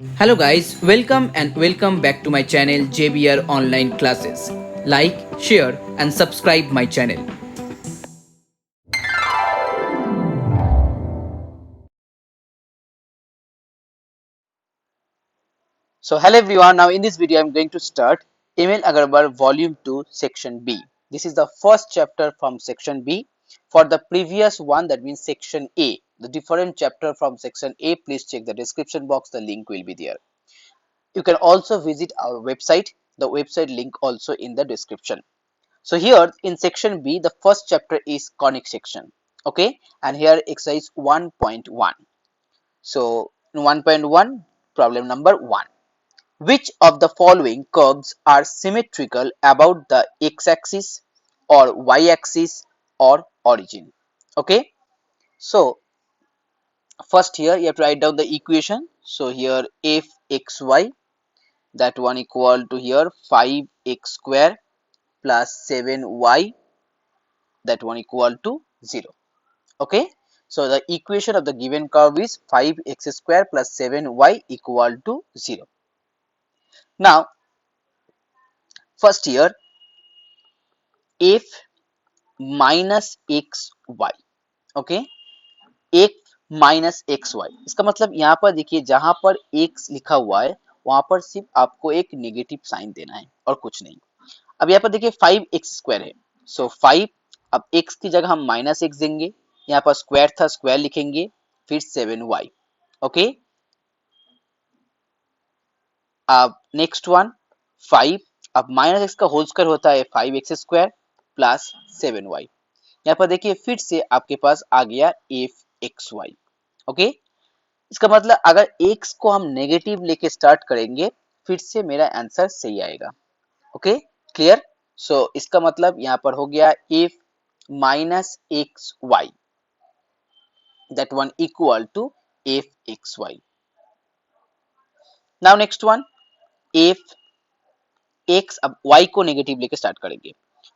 Hello guys, welcome back to my channel JBR Online Classes. Like, share and subscribe my channel. So hello everyone, now in this video I am going to start Emil Agarwal volume 2 section B. This is the first chapter from section B. For the previous one, that means section A, the different chapter from section A, please check the description box, the link will be there. You can also visit our website, the website link also in the description. So here in section B, the first chapter is conic section. Okay, and here exercise 1.1. So in 1.1, problem number 1. Which of the following curves are symmetrical about the x-axis or y-axis or origin? Okay, so first here you have to write down the equation. So here fxy, that one equal to here 5x square plus 7y, that one equal to 0. Okay, so the equation of the given curve is 5x square plus 7y equal to 0. Now first here f minus xy. Okay, एक minus x Y, इसका मतलब यहाँ पर देखिए जहां पर x लिखा हुआ है वहां पर सिर्फ आपको एक नेगेटिव साइन देना है और कुछ नहीं। अब यहाँ पर देखिए 5x² है, सो 5, अब x की जगह हम माइनस एक्स देंगे, यहाँ पर स्क्वायर था स्क्वायर लिखेंगे, फिर 7y। ओके, अब नेक्स्ट वन 5, अब माइनस एक्स का होल स्क्वायर होता है 5x² प्लस 7y। यहाँ पर देखिए फिर से आपके पास आ गया एफ एक्स वाई। ओके, इसका मतलब अगर x को हम नेगेटिव लेके स्टार्ट करेंगे फिर से मेरा आंसर सही आएगा। Okay, clear. सो इसका मतलब यहाँ पर हो गया f minus x y, that one equal to f x y. Now next one f x, अब y को नेगेटिव लेके स्टार्ट करेंगे,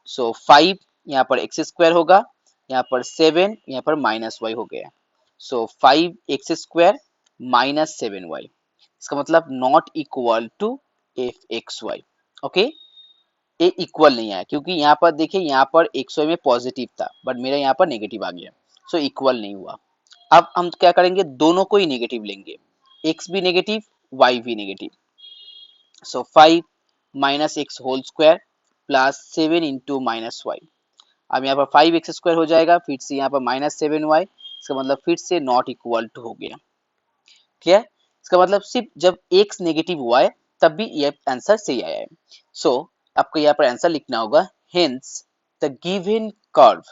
सो 5 यहाँ पर एक्स स्क्वायर होगा, यहाँ पर 7, यहाँ पर माइनस वाई हो गया, सो 5x² माइनस 7y। इसका मतलब not equal to f x y. Okay, ये इक्वल नहीं आया क्योंकि यहाँ पर देखिए यहाँ पर एक्स वाई में पॉजिटिव था बट मेरा यहाँ पर नेगेटिव आ गया, सो इक्वल नहीं हुआ। अब हम क्या करेंगे, दोनों को ही नेगेटिव लेंगे, एक्स भी नेगेटिव वाई भी negative, so 5 minus x whole square plus 7 into minus y. अब यहाँ पर 5x² हो जाएगा, फिर से यहाँ पर माइनस 7y, इसका मतलब फिर से नॉट इक्वल टू हो गया। क्लियर, इसका मतलब सिर्फ जब x नेगेटिव हुआ है तब भी ये आंसर सही आया है। सो आपको यहाँ पर आंसर लिखना होगा, hence the given curve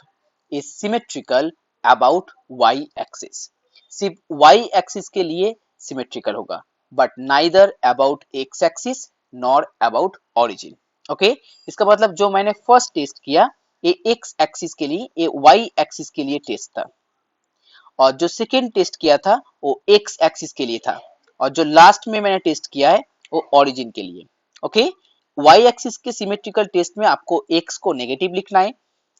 is symmetrical about y axis. सिर्फ y एक्सिस के लिए सिमेट्रिकल होगा but neither about x axis nor about origin. Okay, इसका मतलब जो मैंने फर्स्ट टेस्ट किया ये x एक्सिस के लिए, ये y एक्सिस के लिए टेस्ट था, और जो सेकेंड टेस्ट किया था वो x एक्सिस के लिए था, और जो लास्ट में मैंने टेस्ट किया है वो ओरिजिन के लिए। ओके, y एक्सिस के सिमेट्रिकल टेस्ट में आपको x को नेगेटिव लिखना है,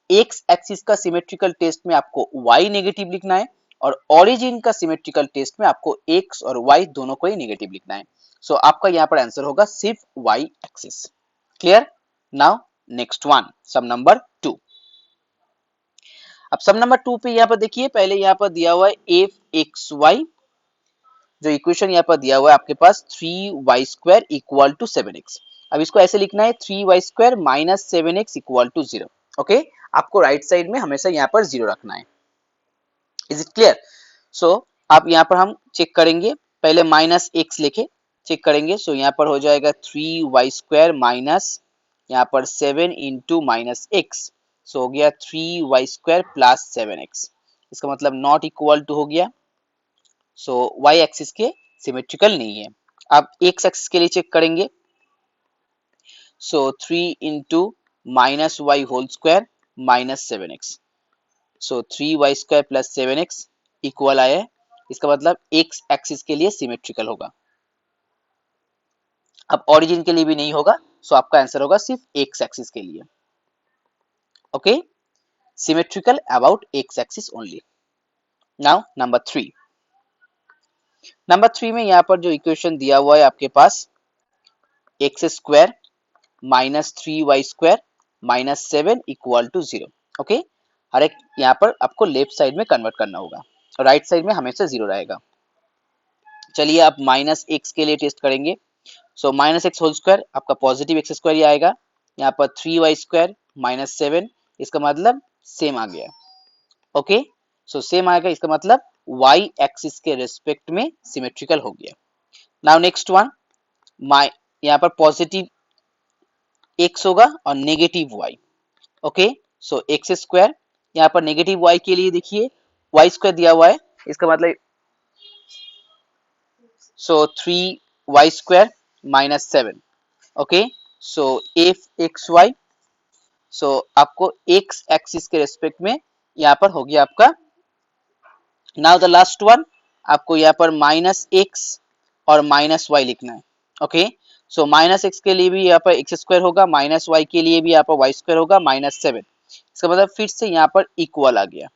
x एक्सिस का सिमेट्रिकल टेस्ट में आपको y नेगेटिव लिखना है, और ओरिजिन का सिमेट्रिकल टेस्ट में आपको x और y दोनों को ही नेगेटिव लिखना है। सो आपका यहाँ पर आंसर होगा सिर्फ y axis. Clear. Now next one, sum number 2। अब सम नंबर 2 पे यहाँ पर देखिए, पहले यहाँ पर दिया हुआ है एफ एक्स वाई, जो इक्वेशन यहाँ पर दिया हुआ है आपके पास 3y² इक्वल टू 7x। अब इसको ऐसे लिखना है 3y² minus 7x equal to 0। Okay, आपको राइट साइड में हमेशा यहाँ पर 0 रखना है। Is it clear. सो आप यहाँ पर हम चेक करेंगे, पहले माइनस एक्स लेके चेक करेंगे, सो यहाँ पर हो जाएगा 3y² माइनस यहाँ पर 7 इंटू माइनस एक्स, सो हो गया 3y² प्लस 7x। इसका मतलब नॉट इक्वल टू हो गया, सो y एक्सिस के सिमेट्रिकल नहीं है। अब x एक्सिस के लिए चेक करेंगे, so 3 into minus y whole square minus 7x, so 3y² plus 7x equal आया है। इसका मतलब x एक्सिस के लिए सिमेट्रिकल होगा। अब ओरिजिन के लिए भी नहीं होगा, सो आपका आंसर होगा सिर्फ x एक्सिस के लिए। Okay, symmetrical about x axis only. Now number 3, number 3 में यहाँ पर जो इक्वेशन दिया हुआ है आपके पास x square minus 3y² minus 7 equal to 0। Okay, हर एक यहाँ पर आपको लेफ्ट साइड में कन्वर्ट करना होगा, राइट साइड में हमेशा 0 रहेगा। चलिए आप माइनस एक्स के लिए टेस्ट करेंगे। So minus x whole square आपका पॉजिटिव एक्स स्क्वायर ही आएगा। यहाँ पर 3y² माइनस 7, इसका मतलब सेम आ गया। ओके, सो सेम आएगा, इसका मतलब y एक्सिस के रेस्पेक्ट में सिमेट्रिकल हो गया। नाउ नेक्स्ट वन, माई यहाँ पर पॉजिटिव x होगा और नेगेटिव y। ओके, सो एक्स स्क्वायर, यहाँ पर नेगेटिव y के लिए देखिए y² दिया हुआ है, इसका मतलब सो 3y² माइनस 7। ओके, सो एफ एक्स वाई, सो आपको एक्स एक्सिस के रेस्पेक्ट में यहाँ पर हो गया आपका। नाउ द लास्ट वन, आपको यहाँ पर माइनस एक्स और माइनस वाई लिखना है। ओके, सो माइनस एक्स के लिए भी यहाँ पर एक्स स्क्वायर होगा, माइनस वाई के लिए भी यहाँ पर वाई स्क्वायर होगा माइनस 7। इसका मतलब फिर से यहाँ पर इक्वल आ गया।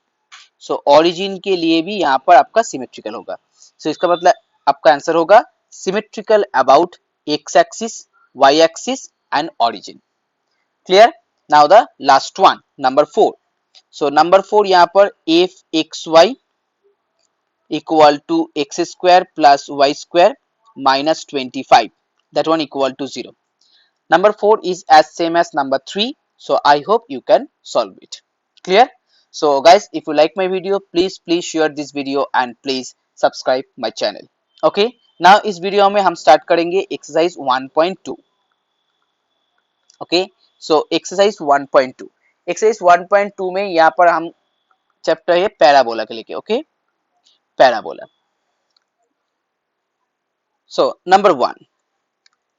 सो ऑरिजिन के लिए भी यहाँ पर आपका सिमेट्रिकल होगा। सो इसका मतलब आपका आंसर होगा symmetrical about x axis, y axis and origin. Clear? Now the last one, number 4। So number 4 यहाँ पर f x y equal to x square plus y square minus 25, that one equal to 0. Number 4 is as same as number 3, so I hope you can solve it. Clear? So guys, if you like my video, please share this video and please subscribe my channel. Okay, now इस video में हम start करेंगे exercise 1.2. Okay, so exercise 1.2, exercise 1.2 में यहाँ पर हम chapter है parabola के लेके। Okay, parabola. So number 1,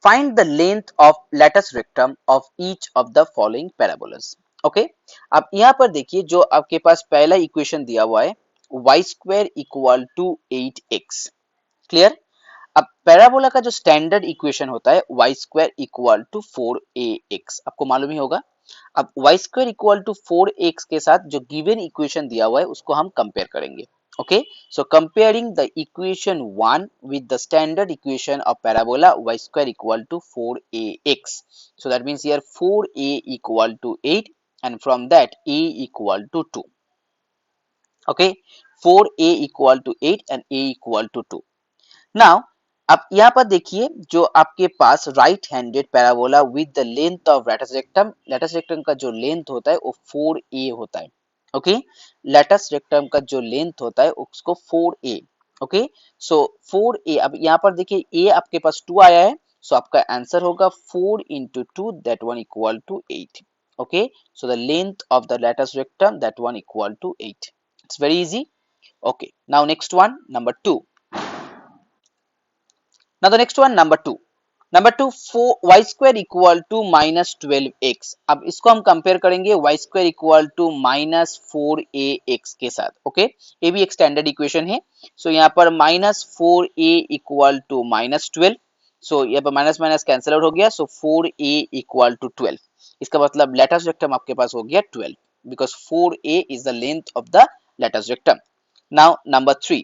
find the length of latus rectum of each of the following parabolas. Okay, अब यहाँ पर देखिए जो आपके पास पहला इक्वेशन दिया हुआ है y² equal to 8x। Clear? अब पैराबोला का जो स्टैंडर्ड इक्वेशन होता है y² इक्वल टू 4ax, आपको मालूम ही होगा। अब y² इक्वल टू 4x के साथ जो गिवन इक्वेशन दिया हुआ है उसको हम कंपेयर करेंगे। Okay, so comparing the equation 1 with the standard equation of parabola y² equal to 4ax. So that means here 4a equal to 8 and from that a equal to 2. Okay, 4a equal to 8 and a equal to 2. Now अब यहाँ पर देखिए जो आपके पास right handed parabola with the length of latus rectum, latus rectum का जो length होता है वो 4a होता है। ओके, लैटस रेक्टम का जो लेंथ होता है उसको 4a। ओके, सो 4a, अब यहाँ पर देखिए a आपके पास 2 आया है, सो आपका आंसर होगा 4 into 2, that one equal to 8. Okay, so the length of the lattice rectum, that one equal to 8. It's very easy. Okay, now next one, number 2. Now the next one, number 2. Number 2, 4y² equal to minus 12x। अब इसको हम compare करेंगे y² equal to minus 4ax के साथ। Okay, ये भी एक standard equation है। सो यहाँ पर minus 4a equal to minus 12, so यहाँ पर माइनस माइनस कैंसिल आउट हो गया, सो 4a इक्वल टू 12। इसका मतलब लैटस रेक्टम आपके पास हो गया 12 because 4a is the length of the latus rectum. Now number 3,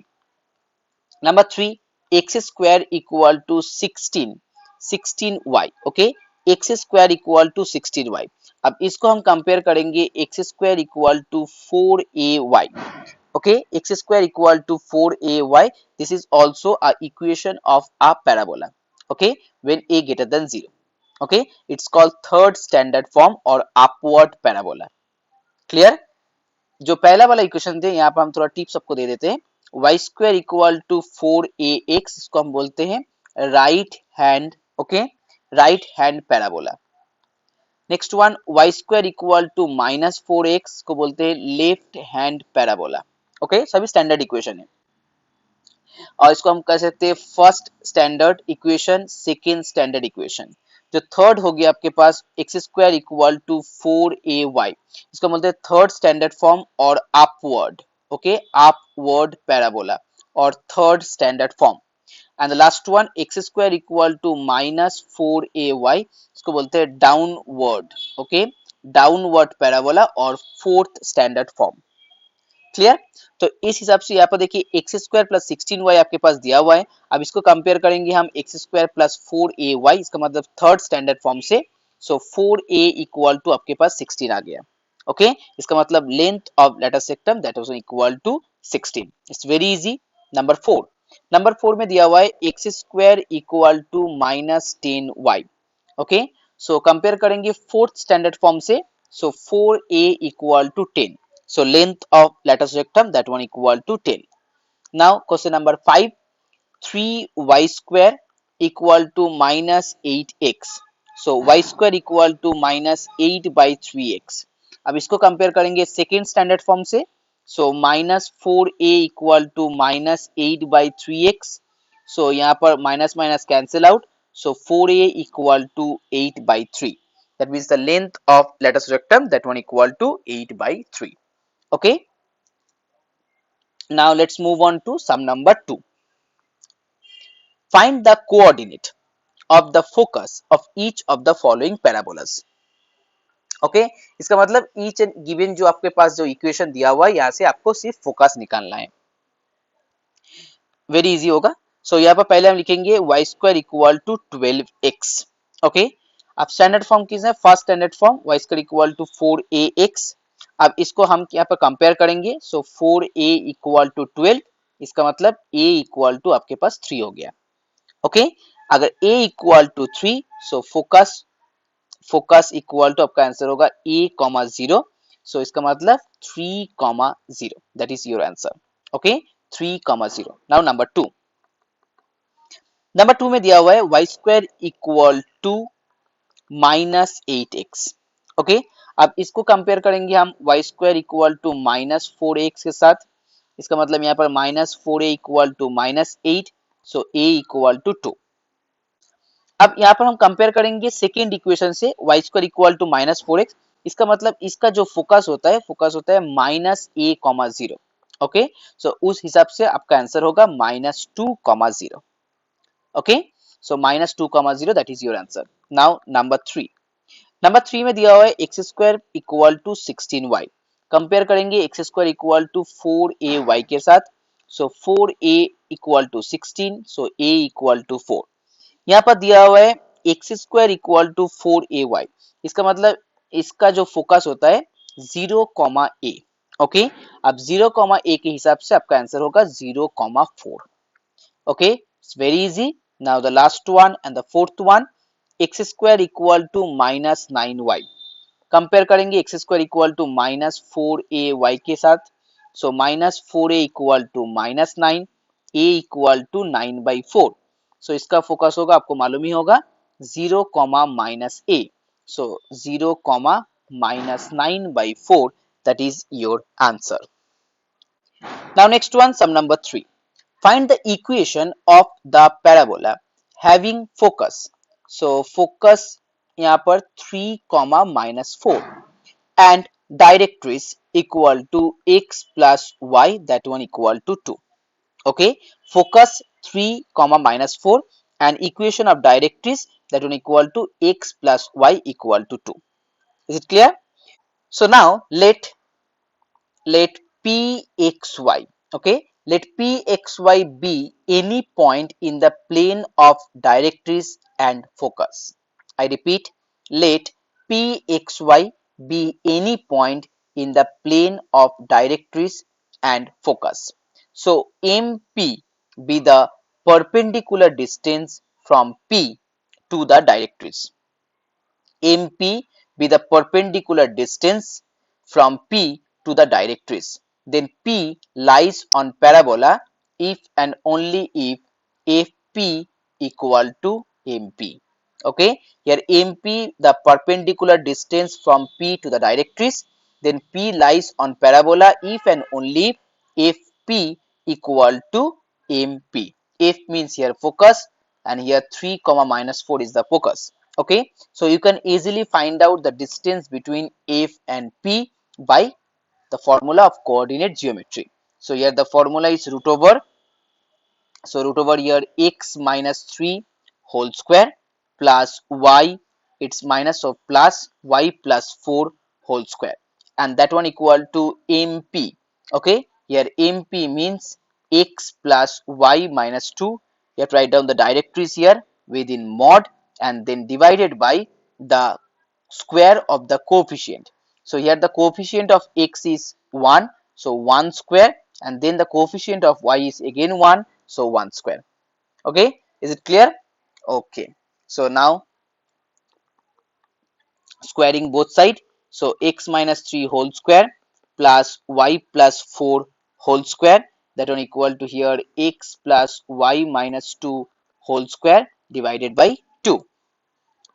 number 3, x² equal to 16y। Okay, x² equal to 16y। अब इसको हम कंपेयर करेंगे x² equal to 4ay। Okay, x² equal to 4ay, this is also a equation of a parabola. Okay, when a greater than 0। Okay, it's called third standard form और upward parabola. Clear? जो पहला वाला equation थे यहाँ पर हम थोड़ा tips सबको दे देते हैं। y² इक्वल टू 4ax, इसको हम बोलते हैं right hand. Okay, right hand parabola. Next one, y² equal to minus 4x को बोलते हैं लेफ्ट हैंड पैराबोला। ओके, सभी स्टैंडर्ड इक्वेशन है और इसको हम कह सकते हैं first standard equation, second standard equation. जो थर्ड हो गया आपके पास x² इक्वल टू 4ay, इसको बोलते हैं थर्ड स्टैंडर्ड फॉर्म और अपवर्ड। ओके, अपवर्ड पैराबोला और third standard form. And the last one, x² equal to minus 4ay, इसको बोलते हैं डाउनवर्ड। ओके, डाउनवर्ड पैराबोला और फोर्थ स्टैंडर्ड फॉर्म। क्लियर। तो इस हिसाब से यहाँ पर देखिए एक्स स्क्वायर प्लस 16y आपके पास दिया हुआ है। अब इसको कंपेयर करेंगे हम एक्स स्क्वायर प्लस 4ay, इसका मतलब थर्ड स्टैंडर्ड फॉर्म से। सो 4a इक्वल टू आपके पास 16 आ गया। ओके, इसका मतलब length of latus rectum that was equal to 16। It's very easy. Number 4 में दिया हुआ है x square equal to minus 10y। Okay, so compare करेंगे फोर्थ स्टैंडर्ड फॉर्म से। So 4a equal to 10। So length of latus rectum that one equal to 10. Now question number 5, 3y square equal to minus 8x. So y square equal to minus 8 by 3x. अब इसको compare करेंगे second standard form से। So minus 4a equal to minus 8 by 3x। So यहाँ पर minus minus cancel out. So 4a equal to 8 by 3. That means the length of latus rectum that one equal to 8 by 3. Okay, now let's move on to sum number 2. Find the coordinate of the focus of each of the following parabolas. Okay, इसका मतलब each and given जो आपके पास जो equation दिया हुआ है यहाँ से आपको सिर्फ फोकस निकालना है। वेरी इजी होगा। सो यहाँ पर पहले हम लिखेंगे y square equal to 12x। Okay, अब स्टैंडर्ड फॉर्म किस है, first standard form y square equal to 4ax। अब इसको हम यहाँ पर कंपेयर करेंगे। सो 4a इक्वल टू 12, इसका मतलब a इक्वल टू आपके पास 3 हो गया। ओके, अगर a equal to 3, so focus equal to आपका आंसर होगा a, 0। सो इसका मतलब 3, 0, that is your answer. Okay, 3, 0। Now number 2 में दिया हुआ है y square equal to minus 8x। Okay, अब इसको कंपेयर करेंगे हम y square equal to minus 4x के साथ। इसका मतलब यहाँ पर minus 4a equal to minus 8। So a equal to 2। अब यहाँ पर हम कंपेयर करेंगे सेकेंड इक्वेशन से y square equal to minus 4x। इसका मतलब इसका जो फोकस होता है माइनस a, 0। ओके, सो उस हिसाब से आपका आंसर होगा -2, 0। Okay, so -2, 0 that is your answer. Now number 3 में दिया हुआ है x square equal to 16y। Compare करेंगे x square equal to 4ay के साथ। So 4a equal to 16, so a equal to 4। यहाँ पर दिया हुआ है x square equal to 4ay। इसका मतलब इसका जो फोकस होता है 0, a। ओके, अब 0, a के हिसाब से आपका आंसर होगा 0, 4। Okay, it's very easy. Now the last one and the fourth one, x square equal to minus 9y। Compare करेंगे x square equal to minus 4ay के साथ। So minus 4a equal to minus 9, a equal to 9/4। So इसका focus होगा, आपको मालूम ही होगा, 0, -a। So 0, -9/4 that is your answer. Now next one, sum number 3. Find the equation of the parabola having focus. So focus यहाँ पर 3, -4 and directrix equal to x plus y, that one equal to 2. Okay, focus 3, -4 and equation of directrix that one equal to x plus y equal to 2. Is it clear? So now let pxy, okay, let pxy be any point in the plane of directrix and focus. I repeat, let pxy be any point in the plane of directrix and focus. So mp be the perpendicular distance from p to the directrix. mp be the perpendicular distance from p to the directrix. Then p lies on parabola if and only if fp equal to mp. Okay, here mp the perpendicular distance from p to the directrix. Then p lies on parabola if and only if fp equal to mp. F means here focus, and here 3, -4 is the focus. Okay, so you can easily find out the distance between f and p by the formula of coordinate geometry. So here the formula is root over. So root over here x minus 3 whole square plus y, it's minus of plus y plus 4 whole square, and that one equal to mp. Okay, here MP means x plus y minus 2. You have to write down the directories here within mod and then divided by the square of the coefficient. So here the coefficient of x is 1, so 1 square, and then the coefficient of y is again 1, so 1 square. Okay, is it clear? Okay, so now squaring both sides. So x minus 3 whole square plus y plus 4 whole square, that one equal to here x plus y minus 2 whole square divided by 2.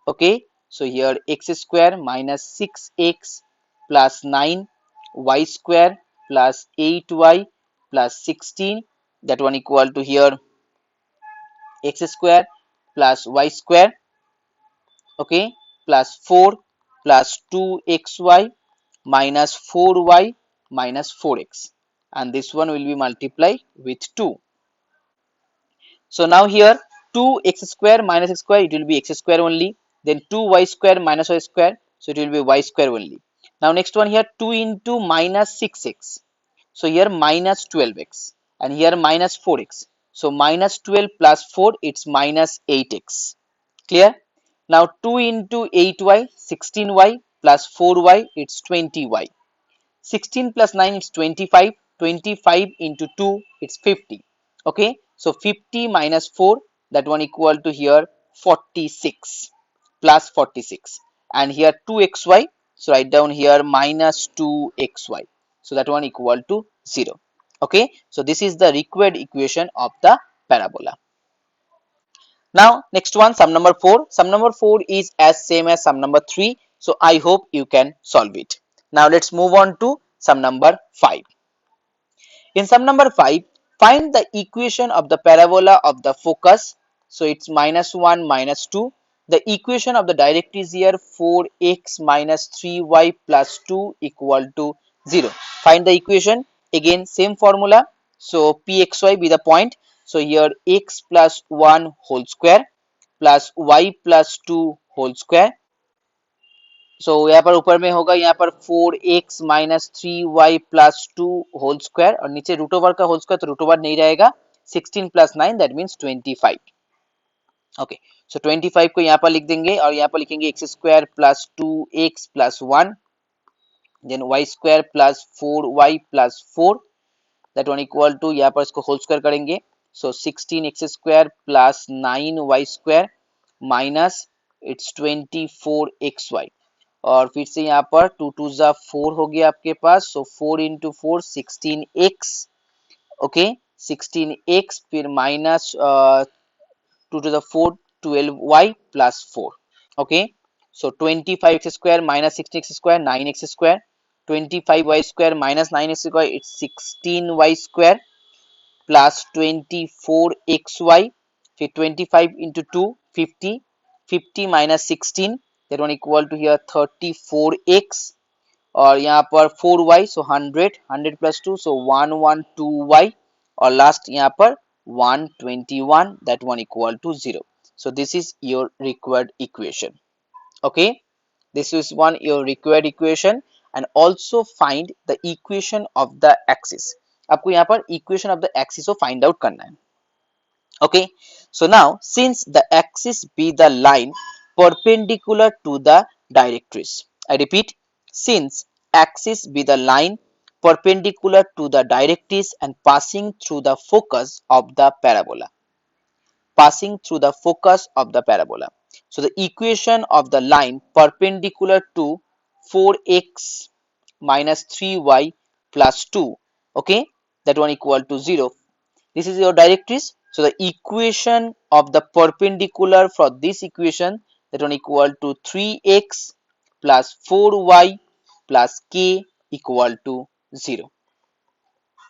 Okay, so here x square minus 6x plus 9 y square plus 8y plus 16, that one equal to here x square plus y square, okay, plus 4 plus 2xy minus 4y minus 4x, and this one will be multiplied with 2. So now here 2x square minus x square, it will be x square only, then 2y square minus y square, so it will be y square only. Now next one here 2 into minus 6x, so here minus 12x, and here minus 4x, so minus 12 plus 4, it's minus 8x. Clear? Now 2 into 8y, 16y plus 4y, it's 20y. 16 plus 9 is 25. 25 into 2, it's 50. Okay, so 50 minus 4, that one equal to here 46 plus 46, and here 2xy, so write down here minus 2xy, so that one equal to 0. Okay, so this is the required equation of the parabola. Now next one, sum number 4. Sum number 4 is as same as sum number 3. So I hope you can solve it. Now let's move on to sum number 5. In sum number 5, find the equation of the parabola of the focus. So it's minus 1 minus 2. The equation of the directrix here 4x minus 3y plus 2 equal to 0. Find the equation. Again same formula. So pxy be the point. So here x plus 1 whole square plus y plus 2 whole square. सो यहाँ पर ऊपर में होगा यहाँ पर 4x minus 3y plus 2 whole square, और नीचे root over का होल स्क्वायर, तो रूट ओवर नहीं रहेगा. 16 प्लस 9 दैट मीन्स 25. ओके, सो 25 को यहाँ पर लिख देंगे और यहाँ पर लिखेंगे x square plus 2x plus 1, then y square plus 4y plus 4, that one equal to, यहाँ पर इसको होल स्क्वायर करेंगे. So 16x square plus 9y square minus it's 24xy, और फिर से यहाँ पर 2 2 जा 4 हो गया आपके पास. सो 4 इंटू 4 16x. ओके, 16x फिर माइनस 2 टू द 4 12y प्लस 4. Okay, so 25x square minus 16x square 9x square, 25y square minus 9x square it's 16y square plus 24xy, फिर 25 into 2 50, 50 minus 16, that one equal to here 34x, और यहाँ पर 4y, so 100, 100 plus 2, so 112y, और last यहाँ पर 121, that one equal to 0. So this is your required equation. Okay, this is one your required equation, and also find the equation of the axis. आपको यहाँ पर equation of the axis को find out करना है. Okay, so now since the axis be the line perpendicular to the directrix, I repeat, since axis be the line perpendicular to the directrix and passing through the focus of the parabola, passing through the focus of the parabola. So the equation of the line perpendicular to 4x minus 3y plus 2, okay, that one equal to 0. This is your directrix. So the equation of the perpendicular for this equation, that one equal to 3x plus 4y plus k equal to 0.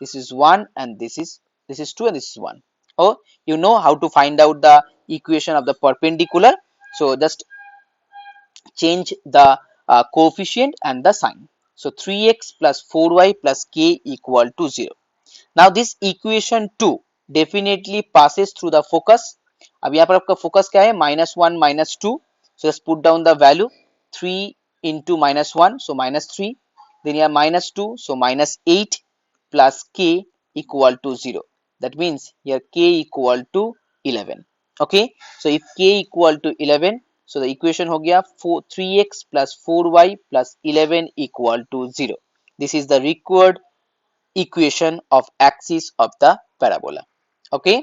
This is 1 and this is 2 and this is 1. Oh, you know how to find out the equation of the perpendicular. So just change the coefficient and the sign. So 3x plus 4y plus k equal to 0. Now this equation 2 definitely passes through the focus. अब यहाँ पर आपका focus क्या है? -1 -2. So just put down the value. 3 into -1, so -3. Then here -2, so -8. plus k equal to 0. That means here k equal to 11. Okay, so if k equal to 11, so the equation हो गया 3x plus 4y plus 11 equal to 0. This is the required equation of axis of the parabola. Okay,